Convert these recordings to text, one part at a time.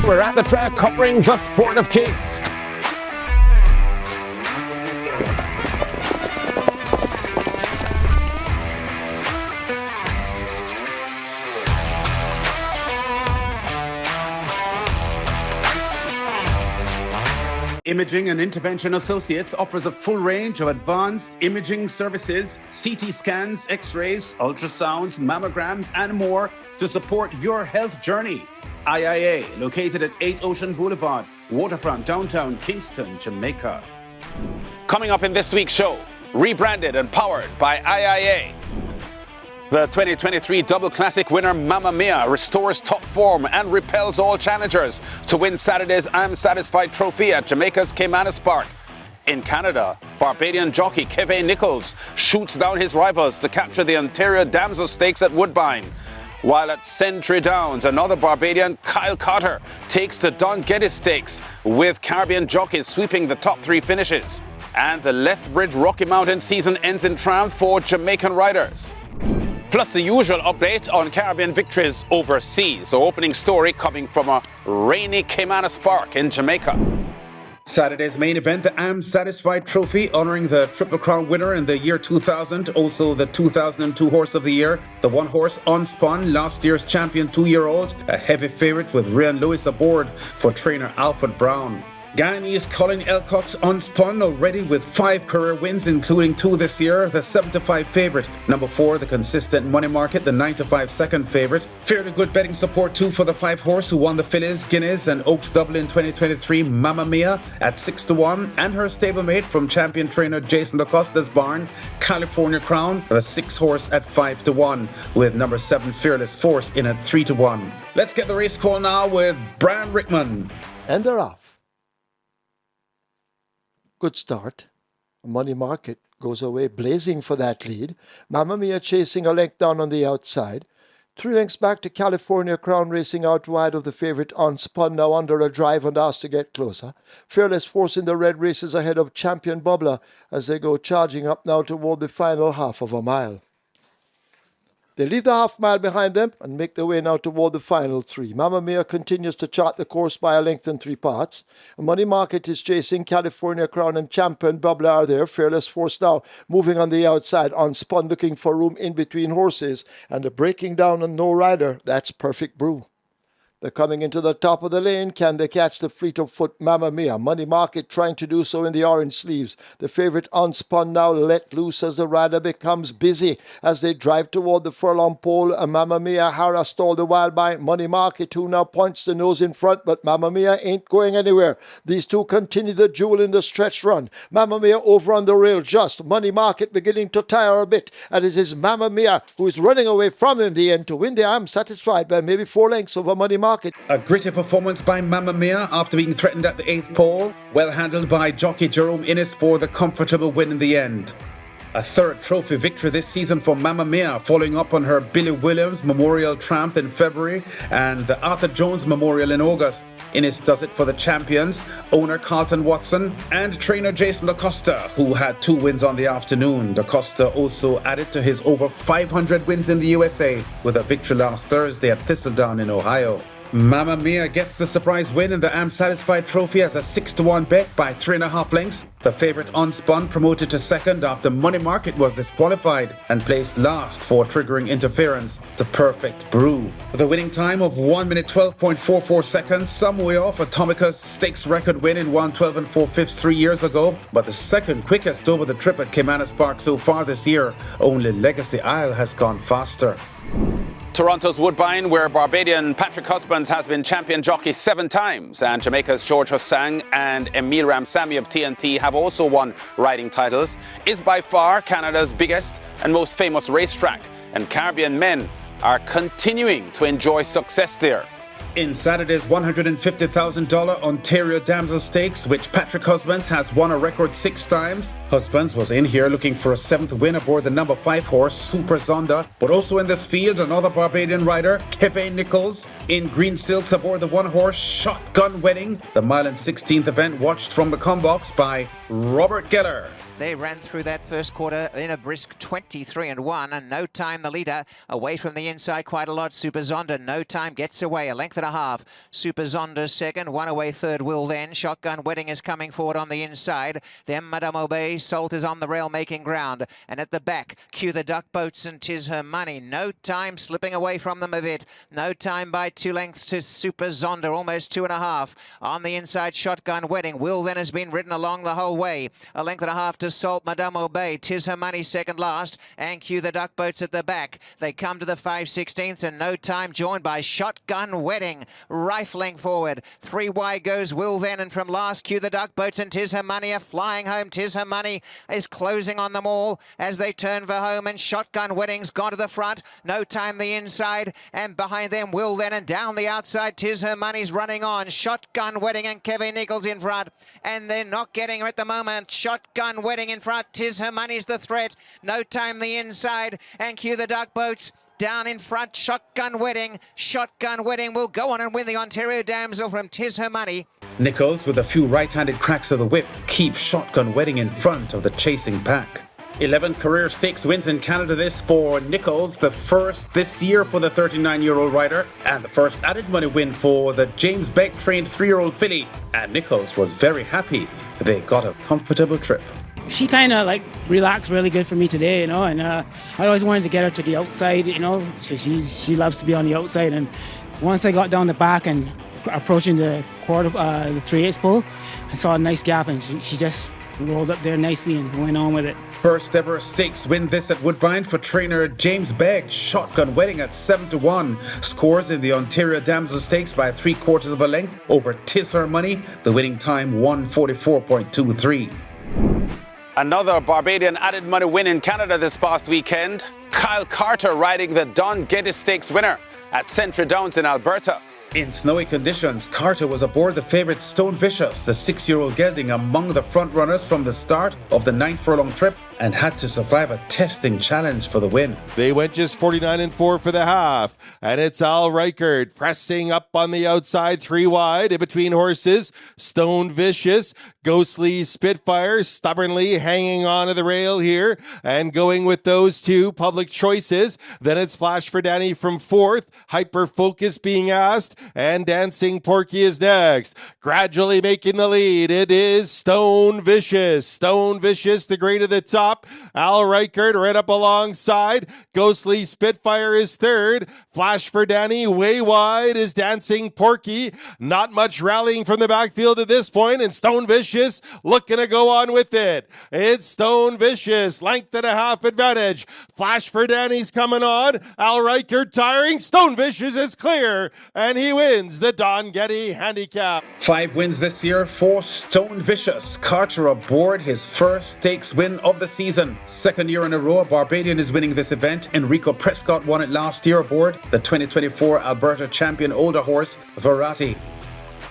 We're at the track covering the sport of kings. Imaging and Intervention Associates offers a full range of advanced imaging services, CT scans, x-rays, ultrasounds, mammograms, and more to support your health journey. IIA, located at 8 Ocean Boulevard, Waterfront, downtown Kingston, Jamaica. Coming up in this week's show, rebranded and powered by IIA. The 2023 Double Classic winner Mamma Mia restores top form and repels all challengers to win Saturday's I'm Satisfied trophy at Jamaica's Caymanas Park. In Canada, Barbadian jockey Keveh Nicholls shoots down his rivals to capture the Ontario Damsel Stakes at Woodbine. While at Century Downs, another Barbadian, Kyle Carter, takes the Don Getty Stakes, with Caribbean jockeys sweeping the top 3 finishes. And the Lethbridge Rocky Mountains season ends in triumph for Jamaican riders. Plus the usual update on Caribbean victories overseas. So opening story coming from a rainy Caymanas Park in Jamaica. Saturday's main event, the I'm Satisfied Trophy, honoring the Triple Crown winner in the year 2000, also the 2002 Horse of the Year, the one horse Unspun, last year's champion 2-year-old, a heavy favourite with Ryan Lewis aboard for trainer Alfred Brown. Guyanese Colin Elcock's Unspun, already with 5 career wins, including 2 this year, the 7-5 favourite. Number 4, the consistent money market, the 9-5 second favourite. Fairly good betting support too for the 5 horse who won the Fillies, Guineas and Oaks Double in 2023, Mamma Mia at 6-1, and her stablemate from champion trainer Jason Lacosta's barn, California Crown, the 6 horse at 5-1, with number 7 Fearless Force in at 3-1. Let's get the race call now with Brian Rickman. And they're off. Good start. Money Market goes away blazing for that lead. Mamma Mia chasing a length down on the outside. 3 lengths back to California Crown, racing out wide of the favourite Unspun, now under a drive and asked to get closer. Fearless Force in the red races ahead of Champion Bubbler as they go charging up now toward the final half of a mile. They leave the half mile behind them and make their way now toward the final 3. Mamma Mia continues to chart the course by a length in 3 parts. Money Market is chasing. California Crown and Champion Bubbler are there. Fearless Force now moving on the outside. Unspun looking for room in between horses. And a breaking down on No Rider. That's Perfect Brew. They're coming into the top of the lane. Can they catch the fleet of foot Mamma Mia? Money Market trying to do so in the orange sleeves. The favourite Unspun now let loose as the rider becomes busy as they drive toward the furlong pole. Mamma Mia harassed all the while by Money Market, who now points the nose in front, but Mamma Mia ain't going anywhere. These two continue the duel in the stretch run. Mamma Mia over on the rail just. Money Market beginning to tire a bit, and it is Mamma Mia who is running away from in the end to win the I'm Satisfied by maybe 4 lengths over Money Market. A gritty performance by Mamma Mia after being threatened at the 8th pole. Well handled by jockey Jerome Innes for the comfortable win in the end. A 3rd trophy victory this season for Mamma Mia, following up on her Billy Williams Memorial Triumph in February and the Arthur Jones Memorial in August. Innes does it for the champions, owner Carlton Watson and trainer Jason Lacosta, who had 2 wins on the afternoon. Lacosta also added to his over 500 wins in the USA with a victory last Thursday at Thistledown in Ohio. Mamma Mia gets the surprise win in the I'm Satisfied Trophy as a 6-1 bet by 3.5 lengths. The favourite Unspun promoted to second after Money Market was disqualified and placed last for triggering interference to Perfect Brew. With a winning time of 1 minute 12.44 seconds, some way off Atomica's stakes record win in 1:12 4/5 3 years ago, but the second quickest over the trip at Caymanas Park so far this year. Only Legacy Isle has gone faster. Toronto's Woodbine, where Barbadian Patrick Husbands has been champion jockey 7 times, and Jamaica's George Hossang and Emile Ramsamy of TNT have also won riding titles, is by far Canada's biggest and most famous racetrack, and Caribbean men are continuing to enjoy success there. In Saturday's $150,000 Ontario Damsel Stakes, which Patrick Husbands has won a record 6 times. Husbands was in here looking for a 7th win aboard the number 5 horse, Super Zonda. But also in this field, another Barbadian rider, Keveh Nicholls, in green silks aboard the 1 horse, Shotgun Wedding. The mile and 16th event watched from the combox by Robert Geller. They ran through that first quarter in a brisk 23-1, and No Time the leader, away from the inside quite a lot. Super Zonda, No Time gets away, a length and a half. Super Zonda second, one away third, Will Then. Shotgun Wedding is coming forward on the inside. Then Madame Obey, Salt is on the rail making ground. And at the back, Cue the Duck Boats and 'Tis Her Money. No Time slipping away from them a bit. No Time by 2 lengths to Super Zonda, almost 2.5. On the inside, Shotgun Wedding. Will Then has been ridden along the whole way. A length and a half to Salt, Madame Obey. 'Tis Her Money second last, and Cue the Duck Boats at the back. They come to the 5/16, and No Time joined by Shotgun Wedding, rifling forward. 3 wide goes Will Then, and from last, Cue the Duck Boats and 'Tis Her Money are flying home. 'Tis Her Money is closing on them all as they turn for home, and Shotgun Wedding's gone to the front. No Time the inside, and behind them Will Then, and down the outside 'Tis Her Money's running on. Shotgun Wedding and Keveh Nicholls in front, and they're not getting her at the moment. Shotgun Wedding in front, 'Tis Her Money's the threat. No Time the inside, and Cue the Duck Boats down in front. Shotgun Wedding. Shotgun Wedding will go on and win the Ontario Damsel from 'Tis Her Money. Nicholls, with a few right-handed cracks of the whip, keeps Shotgun Wedding in front of the chasing pack. 11 career stakes wins in Canada this for Nicholls, the first this year for the 39-year-old rider, and the first added money win for the James Beck trained 3-year-old filly. And Nicholls was very happy they got a comfortable trip. She kind of like relaxed really good for me today, you know, and I always wanted to get her to the outside, you know, because she loves to be on the outside. And once I got down the back and approaching the the 3/8 pole, I saw a nice gap, and she just rolled up there nicely and went on with it. First ever stakes win this at Woodbine for trainer James Begg. Shotgun Wedding at 7-1. Scores in the Ontario Damsel Stakes by 3/4 of a length over 'Tis Her Money. The winning time 1:44.23. Another Barbadian added money win in Canada this past weekend. Kyle Carter riding the Don Getty Stakes winner at Century Downs in Alberta. In snowy conditions, Carter was aboard the favourite Stone Vicious, the 6-year-old gelding, among the front runners from the start of the 9 furlong trip, and had to survive a testing challenge for the win. They went just 49-4 for the half, and it's Al Reichert pressing up on the outside, 3 wide, in between horses. Stone Vicious, Ghostly Spitfire, stubbornly hanging on to the rail here, and going with those 2 public choices. Then it's Flash for Danny from 4th, Hyper Focus being asked, and Dancing Porky is next. Gradually making the lead, it is Stone Vicious. Stone Vicious, the grade at the top. Al Reichert right up alongside. Ghostly Spitfire is 3rd. Flash for Danny way wide is Dancing Porky. Not much rallying from the backfield at this point, and Stone Vicious looking to go on with it. It's Stone Vicious, length and a half advantage. Flash for Danny's coming on. Al Reichert tiring. Stone Vicious is clear, and he wins the Don Getty Handicap. 5 wins this year for Stone Vicious. Carter aboard his first stakes win of the season. 2nd year in a row, a Barbadian is winning this event. Enrico Prescott won it last year aboard the 2024 Alberta champion older horse, Verratti.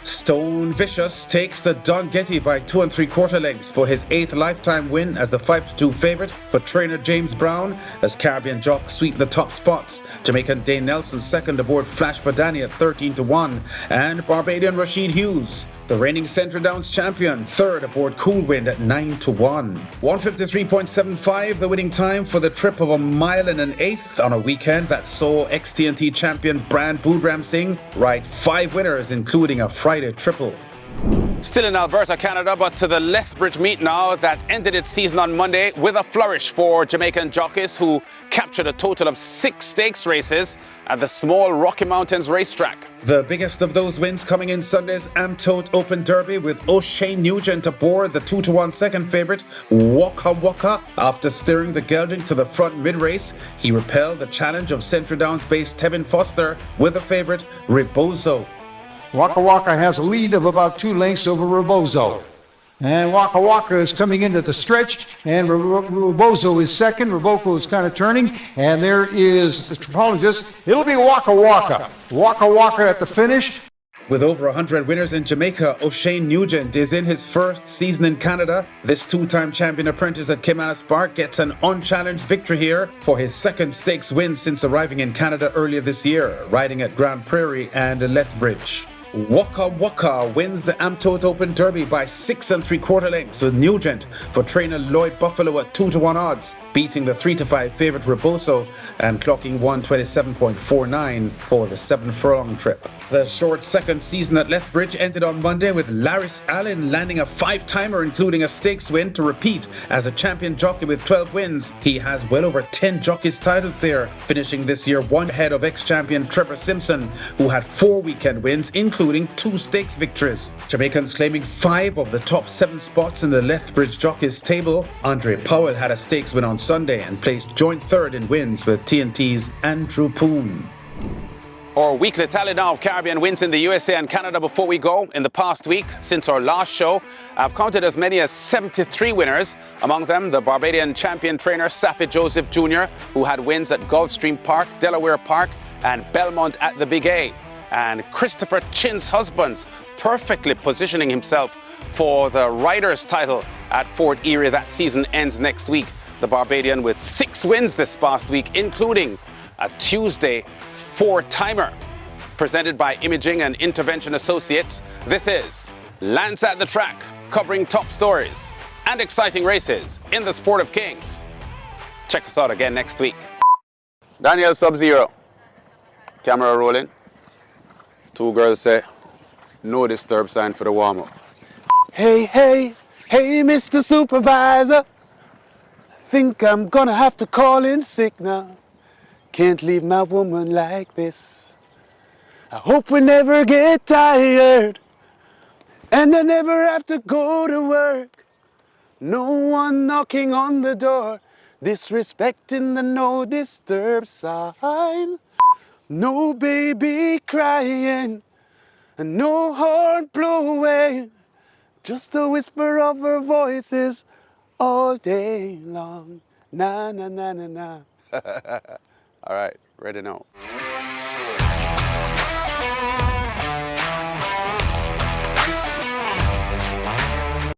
Stone Vicious takes the Don Getty by 2 3/4 lengths for his 8th lifetime win as the 5-2 favourite for trainer James Brown, as Caribbean Jock sweep the top spots. Jamaican Dane Nelson second aboard Flash for Danny at 13-1, and Barbadian Rashid Hughes, the reigning Central Downs champion, 3rd aboard Cool Wind at 9-1. 153.75 the winning time for the trip of 1.125 on a weekend that saw XTNT champion Brand Boodram Singh ride 5 winners, including a Friday triple. Still in Alberta, Canada, but to the Lethbridge meet now that ended its season on Monday with a flourish for Jamaican jockeys who captured a total of 6 stakes races at the small Rocky Mountains racetrack. The biggest of those wins coming in Sunday's Amtote Open Derby with O'Shane Nugent aboard the 2-1 second favourite Waka Waka. After steering the gelding to the front mid-race, he repelled the challenge of Central Downs-based Tevin Foster with the favourite Rebozo. Waka Waka has a lead of about 2 lengths over Rebozo. And Waka Waka is coming into the stretch, and Rebozo is second. Rebozo is kind of turning, and there is the tropologist. It'll be Waka Waka. Waka Waka at the finish. With over 100 winners in Jamaica, O'Shane Nugent is in his first season in Canada. This 2-time champion apprentice at Caymanas Park gets an unchallenged victory here for his 2nd stakes win since arriving in Canada earlier this year, riding at Grand Prairie and Lethbridge. Waka Waka wins the Amtote Open Derby by 6 3/4 lengths with Nugent for trainer Lloyd Buffalo at 2-1 odds, beating the 3-5 favourite Reboso and clocking 127.49 for the 7 furlong trip. The short second season at Lethbridge ended on Monday with Laris Allen landing a 5-timer, including a stakes win, to repeat as a champion jockey with 12 wins. He has well over 10 jockeys titles there, finishing this year one ahead of ex-champion Trevor Simpson, who had 4 weekend wins, including 2 stakes victories. Jamaicans claiming 5 of the top 7 spots in the Lethbridge jockeys table. Andre Powell had a stakes win on Sunday and placed joint third in wins with TNT's Andrew Poon. Our weekly tally now of Caribbean wins in the USA and Canada before we go. In the past week, since our last show, I've counted as many as 73 winners. Among them, the Barbadian champion trainer Safi Joseph Jr., who had wins at Gulfstream Park, Delaware Park, and Belmont at the Big A. And Christopher Chin's husbands, perfectly positioning himself for the Riders title at Fort Erie. That season ends next week. The Barbadian with 6 wins this past week, including a Tuesday 4-timer. Presented by Imaging and Intervention Associates, this is Lance at the Track, covering top stories and exciting races in the sport of kings. Check us out again next week. Daniel Sub-Zero. Camera rolling. 2 girls say, no disturb sign for the warm-up. Hey, hey, hey, Mr. Supervisor. Think I'm gonna have to call in sick now. Can't leave my woman like this. I hope we never get tired and I never have to go to work. No one knocking on the door, disrespecting the no disturb sign. No baby crying and no horn blowing, just a whisper of her voices all day long. Na na na na na. All right, ready now.